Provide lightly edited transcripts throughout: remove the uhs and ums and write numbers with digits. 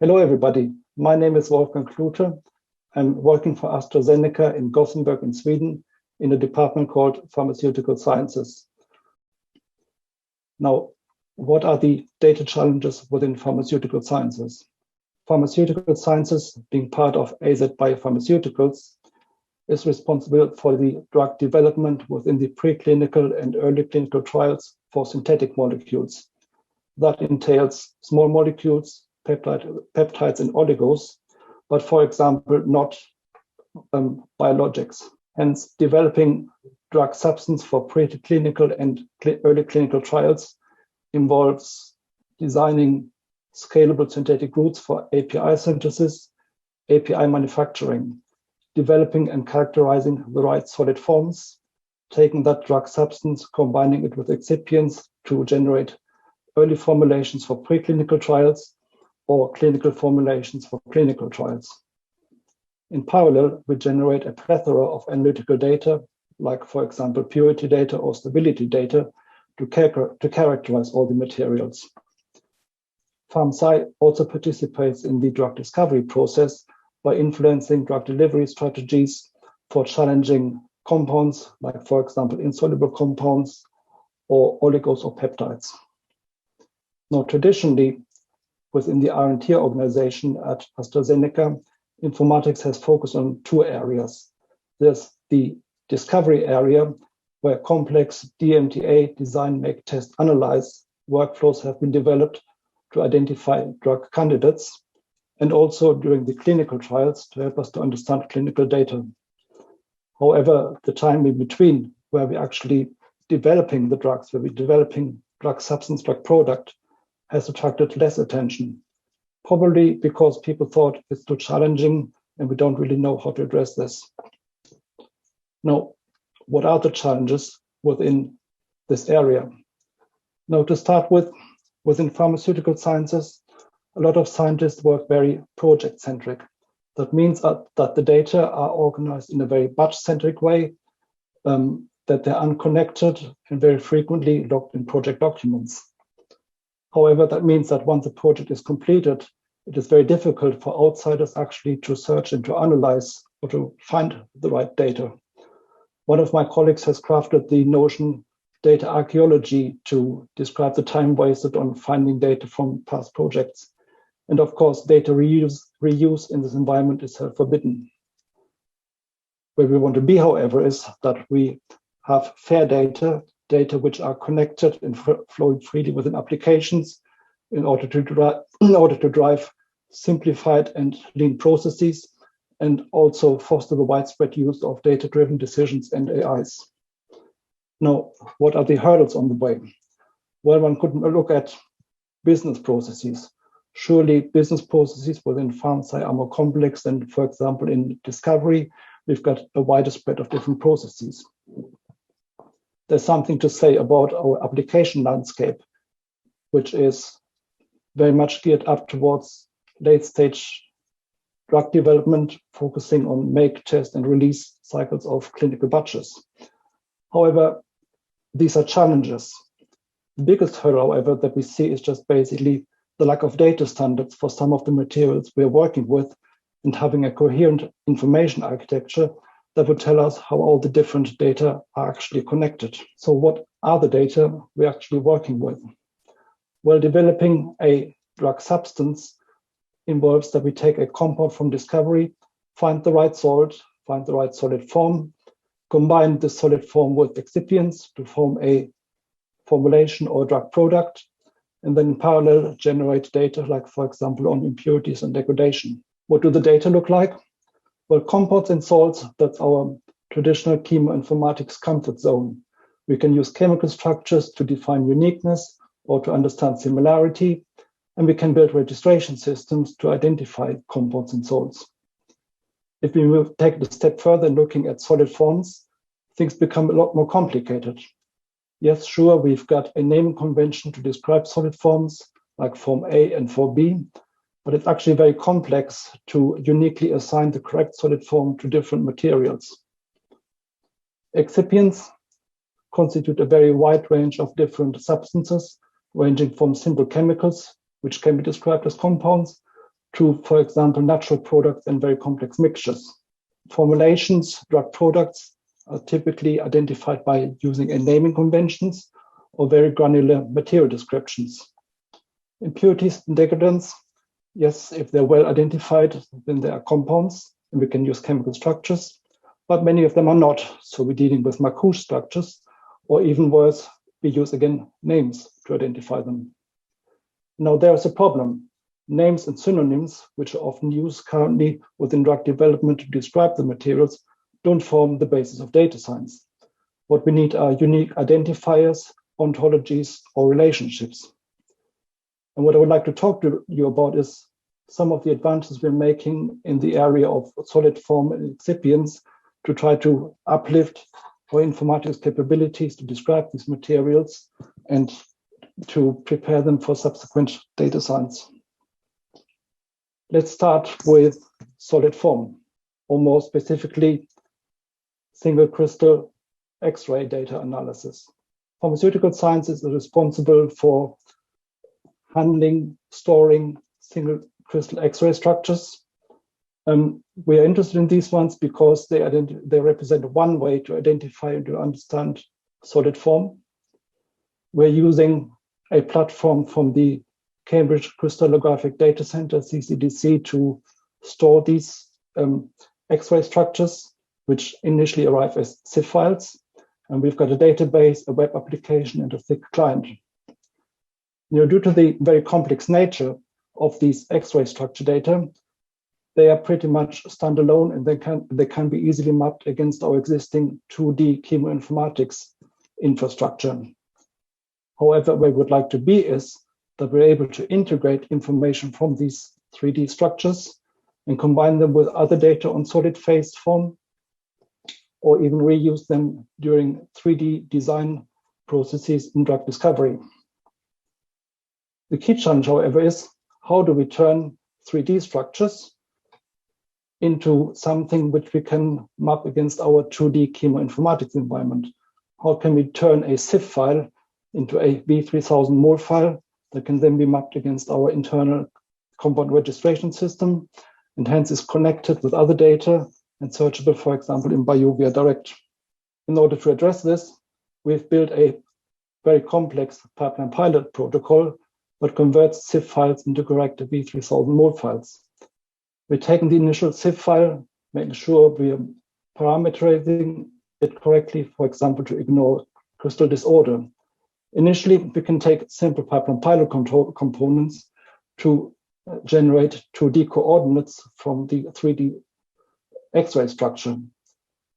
Hello, everybody. My name is Wolfgang Klute. I'm working for AstraZeneca in Gothenburg in Sweden in a department called Pharmaceutical Sciences. Now, what are the data challenges within pharmaceutical sciences? Pharmaceutical sciences, being part of AZ Biopharmaceuticals, is responsible for the drug development within the preclinical and early clinical trials for synthetic molecules. That entails small molecules, peptides and oligos, but for example, not biologics. Hence, developing drug substance for preclinical and early clinical trials involves designing scalable synthetic routes for API synthesis, API manufacturing, developing and characterizing the right solid forms, taking that drug substance, combining it with excipients to generate early formulations for preclinical trials, or clinical formulations for clinical trials. In parallel, we generate a plethora of analytical data, like, for example, purity data or stability data, to characterize all the materials. PharmSci also participates in the drug discovery process by influencing drug delivery strategies for challenging compounds, like, for example, insoluble compounds or oligos or peptides. Now, traditionally, within the R&D organization at AstraZeneca, informatics has focused on two areas. There's the discovery area, where complex DMTA, design, make, test, analyze workflows have been developed to identify drug candidates, and also during the clinical trials to help us to understand clinical data. However, the time in between, where we're actually developing the drugs, where we're developing drug substance, drug product, has attracted less attention, probably because people thought it's too challenging and we don't really know how to address this. Now, what are the challenges within this area? Now, to start with, within pharmaceutical sciences, a lot of scientists work very project-centric. That means that the data are organized in a very batch-centric way, that they're unconnected and very frequently locked in project documents. However, that means that once a project is completed, it is very difficult for outsiders actually to search and to analyze or to find the right data. One of my colleagues has crafted the notion data archaeology to describe the time wasted on finding data from past projects. And of course, data reuse in this environment is forbidden. Where we want to be, however, is that we have fair data which are connected and flowing freely within applications in order to drive simplified and lean processes, and also foster the widespread use of data-driven decisions and AIs. Now, what are the hurdles on the way? Well, one could look at business processes. Surely business processes within PharmSci are more complex than, for example, in discovery, we've got a wider spread of different processes. There's something to say about our application landscape, which is very much geared up towards late-stage drug development, focusing on make, test, and release cycles of clinical batches. However, these are challenges. The biggest hurdle, however, that we see is just basically the lack of data standards for some of the materials we're working with, and having a coherent information architecture that would tell us how all the different data are actually connected. So what are the data we're actually working with? Well, developing a drug substance involves that we take a compound from discovery, find the right salt, find the right solid form, combine the solid form with excipients to form a formulation or drug product, and then in parallel generate data like, for example, on impurities and degradation. What do the data look like? Well, compounds and salts, that's our traditional chemoinformatics comfort zone. We can use chemical structures to define uniqueness or to understand similarity, and we can build registration systems to identify compounds and salts. If we take it a step further, looking at solid forms, things become a lot more complicated. Yes, sure, we've got a naming convention to describe solid forms, like form A and form B, but it's actually very complex to uniquely assign the correct solid form to different materials. Excipients constitute a very wide range of different substances, ranging from simple chemicals, which can be described as compounds, to, for example, natural products and very complex mixtures. Formulations, drug products are typically identified by using a naming conventions or very granular material descriptions. Impurities and degradants, yes, if they're well identified, then they are compounds and we can use chemical structures, but many of them are not. So we're dealing with Marcuse structures, or even worse, we use again names to identify them. Now there's a problem. Names and synonyms, which are often used currently within drug development to describe the materials, don't form the basis of data science. What we need are unique identifiers, ontologies, or relationships. And what I would like to talk to you about is some of the advances we're making in the area of solid form and excipients to try to uplift our informatics capabilities to describe these materials and to prepare them for subsequent data science. Let's start with solid form, or more specifically, single crystal X-ray data analysis. Pharmaceutical sciences is responsible for handling, storing single crystal X-ray structures. We are interested in these ones because they represent one way to identify and to understand solid form. We're using a platform from the Cambridge Crystallographic Data Center, CCDC, to store these X-ray structures, which initially arrive as CIF files. And we've got a database, a web application, and a thick client. Due to the very complex nature of these X-ray structure data, they are pretty much standalone, and they can be easily mapped against our existing 2D chemoinformatics infrastructure. However, where we would like to be is that we're able to integrate information from these 3D structures and combine them with other data on solid phase form, or even reuse them during 3D design processes in drug discovery. The key challenge, however, is how do we turn 3D structures into something which we can map against our 2D chemoinformatics environment? How can we turn a CIF file into a V3000 mol file that can then be mapped against our internal compound registration system, and hence is connected with other data and searchable, for example, in BioVia Direct. In order to address this, we've built a very complex pipeline pilot protocol that converts CIF files into correct V3000 mol files. We're taking the initial CIF file, making sure we are parameterizing it correctly, for example, to ignore crystal disorder. Initially, we can take simple pipeline pilot components to generate 2D coordinates from the 3D X-ray structure.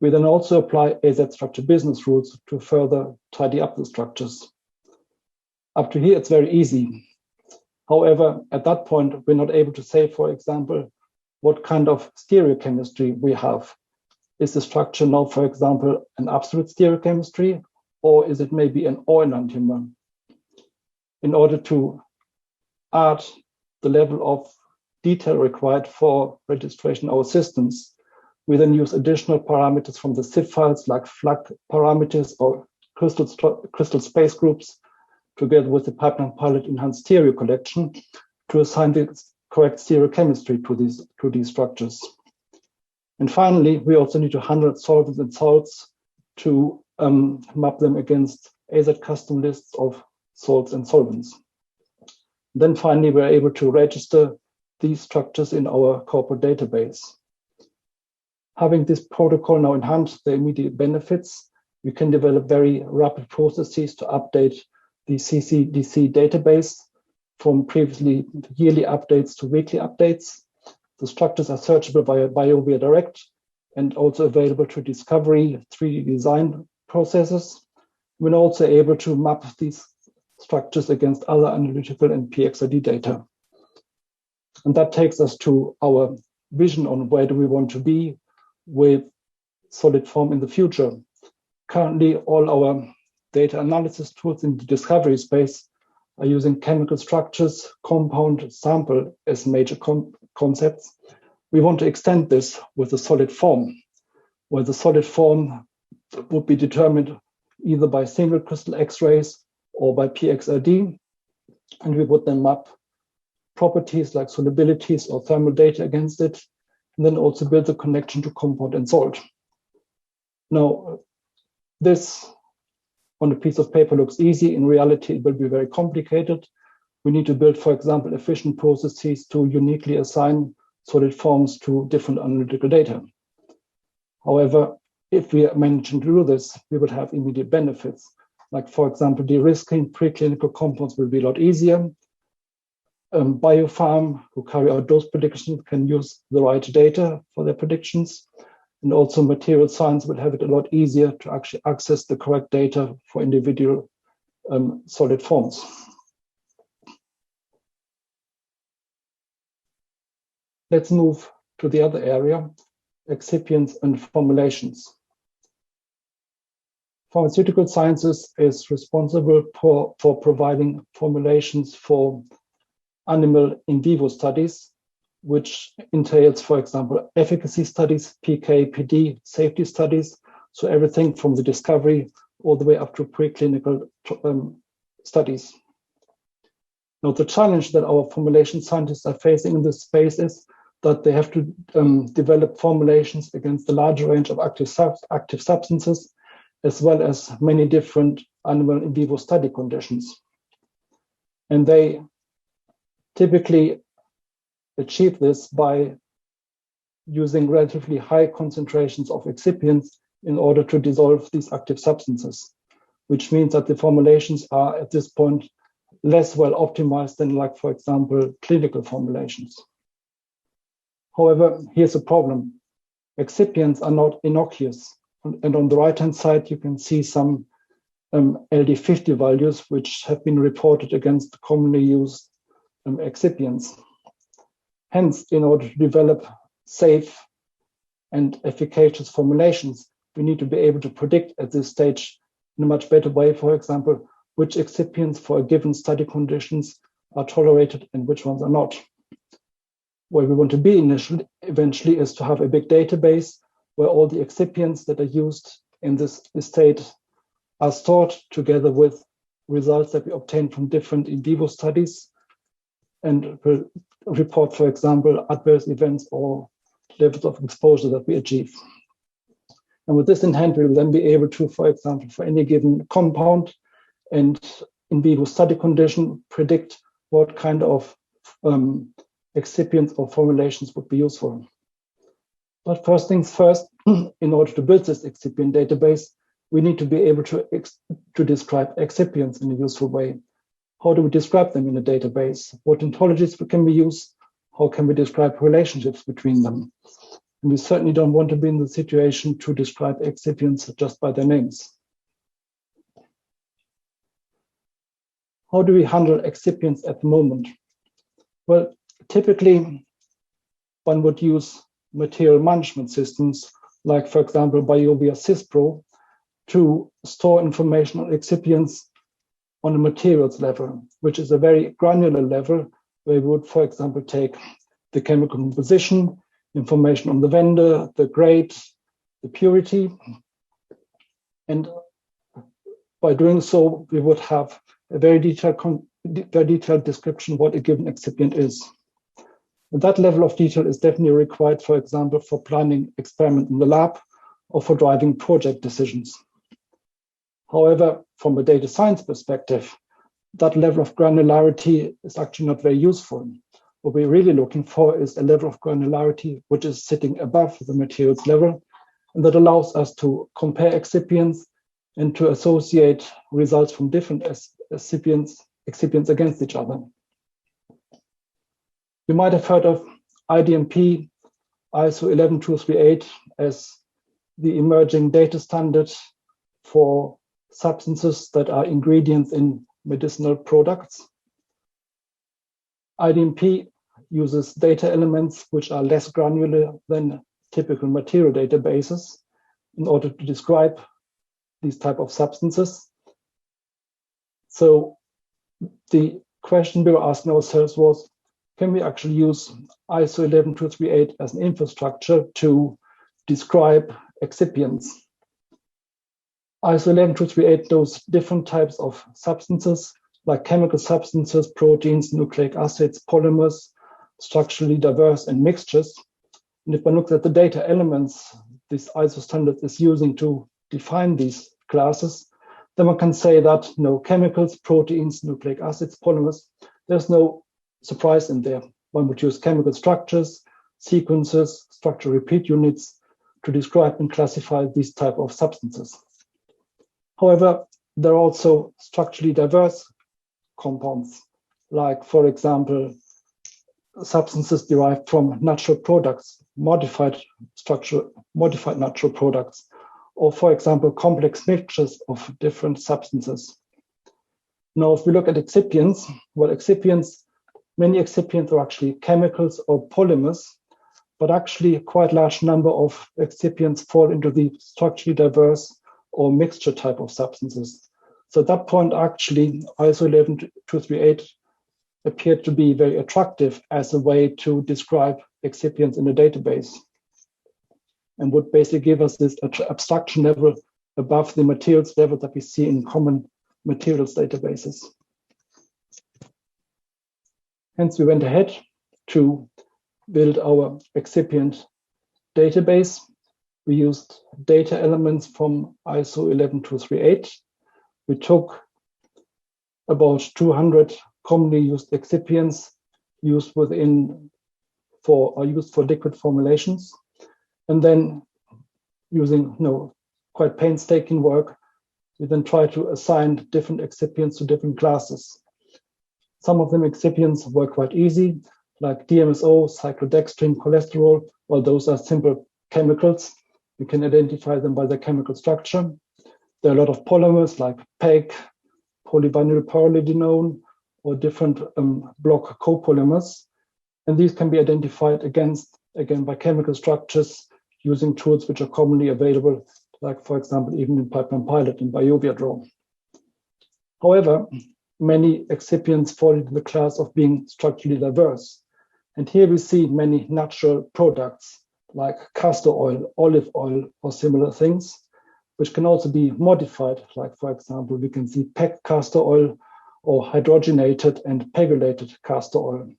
We then also apply AZ structure business rules to further tidy up the structures. Up to here, it's very easy. However, at that point, we're not able to say, for example, what kind of stereochemistry we have. Is the structure now, for example, an absolute stereochemistry, or is it maybe an OR enantiomer? In order to add the level of detail required for registration of our systems, we then use additional parameters from the CIF files like flag parameters or crystal space groups, together with the pipeline pilot enhanced stereo collection, to assign the correct stereochemistry to these structures. And finally, we also need to handle solvents and salts to map them against AZ custom lists of salts and solvents. Then finally, we're able to register these structures in our corporate database. Having this protocol now enhance the immediate benefits, we can develop very rapid processes to update the CCDC database from previously yearly updates to weekly updates. The structures are searchable via BioVia Direct and also available to discovery 3D design processes. We're also able to map these structures against other analytical and PXID data. And that takes us to our vision on where do we want to be with solid form in the future. Currently, all our data analysis tools in the discovery space are using chemical structures, compound, sample as major concepts. We want to extend this with a solid form, where the solid form would be determined either by single crystal X-rays or by PXID, and we would then map properties like solubilities or thermal data against it, and then also build the connection to compound and salt. Now, this on a piece of paper looks easy. In reality, it will be very complicated. We need to build, for example, efficient processes to uniquely assign solid forms to different analytical data. However, if we are managing to do this, we will have immediate benefits. Like, for example, de-risking preclinical compounds will be a lot easier. Biopharm, who carry out dose predictions, can use the right data for their predictions. And also material science will have it a lot easier to actually access the correct data for individual solid forms. Let's move to the other area, excipients and formulations. Pharmaceutical sciences is responsible for providing formulations for animal in vivo studies, which entails, for example, efficacy studies, PK, PD, safety studies. So everything from the discovery all the way up to preclinical studies. Now, the challenge that our formulation scientists are facing in this space is that they have to develop formulations against a large range of active substances, as well as many different animal in vivo study conditions. And they typically achieve this by using relatively high concentrations of excipients in order to dissolve these active substances, which means that the formulations are at this point less well optimized than, like, for example, clinical formulations. However, here's a problem. Excipients are not innocuous. And on the right-hand side, you can see some LD50 values, which have been reported against commonly used excipients. Hence, in order to develop safe and efficacious formulations, we need to be able to predict at this stage in a much better way, for example, which excipients for a given study conditions are tolerated and which ones are not. Where we want to be eventually is to have a big database where all the excipients that are used in this state are stored together with results that we obtain from different in vivo studies and report, for example, adverse events or levels of exposure that we achieve. And with this in hand, we will then be able to, for example, for any given compound and in vivo study condition, predict what kind of excipients or formulations would be useful. But first things first, in order to build this excipient database, we need to be able to describe excipients in a useful way. How do we describe them in a database? What ontologies can we use? How can we describe relationships between them? And we certainly don't want to be in the situation to describe excipients just by their names. How do we handle excipients at the moment? Well, typically, one would use material management systems, like, for example, BioVia SysPro, to store information on excipients on a materials level, which is a very granular level, where we would, for example, take the chemical composition, information on the vendor, the grade, the purity. And by doing so, we would have a very detailed description of what a given excipient is. And that level of detail is definitely required, for example, for planning experiment in the lab or for driving project decisions. However, from a data science perspective, that level of granularity is actually not very useful. What we're really looking for is a level of granularity which is sitting above the materials level, and that allows us to compare excipients and to associate results from different excipients against each other. You might have heard of IDMP, ISO 11238, as the emerging data standard for substances that are ingredients in medicinal products. IDMP uses data elements which are less granular than typical material databases in order to describe these type of substances. So the question we were asking ourselves was, can we actually use ISO 11238 as an infrastructure to describe excipients? ISO 11238 knows different types of substances, like chemical substances, proteins, nucleic acids, polymers, structurally diverse, and mixtures. And if one looks at the data elements this ISO standard is using to define these classes, then one can say that chemicals, proteins, nucleic acids, polymers, there's no surprise in there. One would use chemical structures, sequences, structure repeat units to describe and classify these type of substances. However, there are also structurally diverse compounds, like, for example, substances derived from natural products, modified natural products, or, for example, complex mixtures of different substances. Now, if we look at excipients, well, many excipients are actually chemicals or polymers, but actually a quite large number of excipients fall into the structurally diverse or mixture type of substances. So at that point, actually, ISO 11238 appeared to be very attractive as a way to describe excipients in a database, and would basically give us this abstraction level above the materials level that we see in common materials databases. Hence, we went ahead to build our excipient database. We used data elements from ISO 11238. We took about 200 commonly used excipients used for liquid formulations, and then using quite painstaking work, we then try to assign different excipients to different classes. Some of them excipients were quite easy, like DMSO, cyclodextrin, cholesterol. Well, those are simple chemicals. We can identify them by their chemical structure. There are a lot of polymers like PEG, polyvinyl pyrrolidinone, or different block copolymers. And these can be identified again by chemical structures using tools which are commonly available, like, for example, even in Pipeline Pilot and BioViaDraw. However, many excipients fall into the class of being structurally diverse. And here we see many natural products like castor oil, olive oil, or similar things, which can also be modified. Like, for example, we can see PEG castor oil or hydrogenated and pegylated castor oil.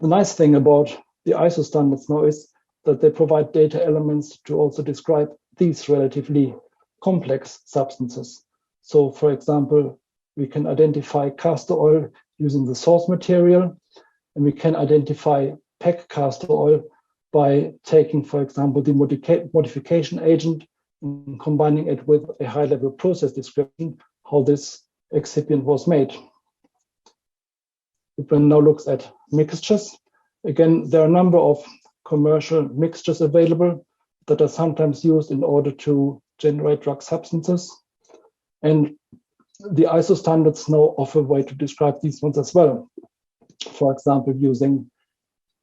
The nice thing about the ISO standards now is that they provide data elements to also describe these relatively complex substances. So, for example, we can identify castor oil using the source material, and we can identify PEG castor oil by taking, for example, the modification agent and combining it with a high-level process description, how this excipient was made. If one now looks at mixtures, again, there are a number of commercial mixtures available that are sometimes used in order to generate drug substances. And the ISO standards now offer a way to describe these ones as well. For example, using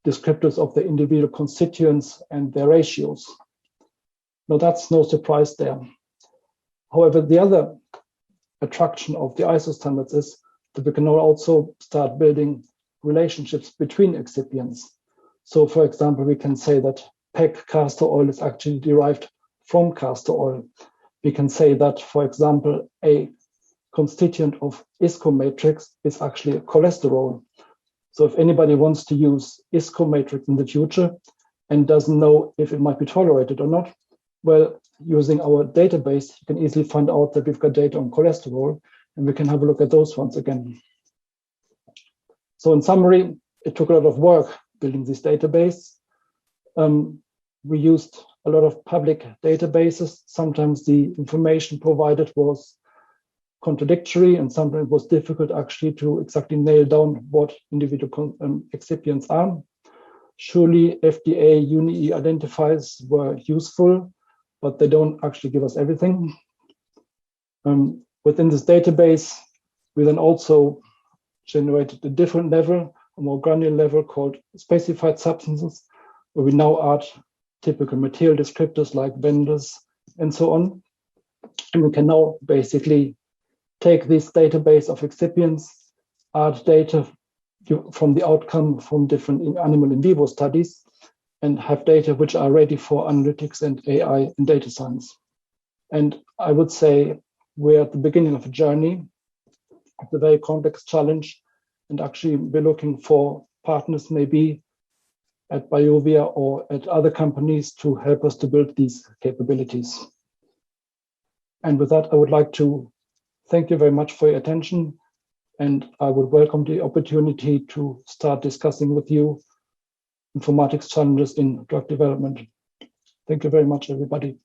descriptors of the individual constituents and their ratios. Now, that's no surprise there. However, the other attraction of the ISO standards is that we can now also start building relationships between excipients. So, for example, we can say that PEG castor oil is actually derived from castor oil. We can say that, for example, a constituent of ISCO matrix is actually a cholesterol. So if anybody wants to use ISCO matrix in the future and doesn't know if it might be tolerated or not, well, using our database, you can easily find out that we've got data on cholesterol, and we can have a look at those ones again. So in summary, it took a lot of work building this database. We used a lot of public databases. Sometimes the information provided was contradictory, and sometimes it was difficult actually to exactly nail down what individual excipients are. Surely FDA UNI identifiers were useful, but they don't actually give us everything. Within this database, we then also generated a different level, a more granular level called specified substances, where we now add typical material descriptors like vendors and so on. And we can now basically take this database of excipients, add data from the outcome from different animal in vivo studies, and have data which are ready for analytics and AI and data science. And I would say we're at the beginning of a journey. It's a very complex challenge, and actually we're looking for partners maybe at BioVia or at other companies to help us to build these capabilities. And with that, I would like to thank you very much for your attention, and I would welcome the opportunity to start discussing with you informatics challenges in drug development. Thank you very much, everybody.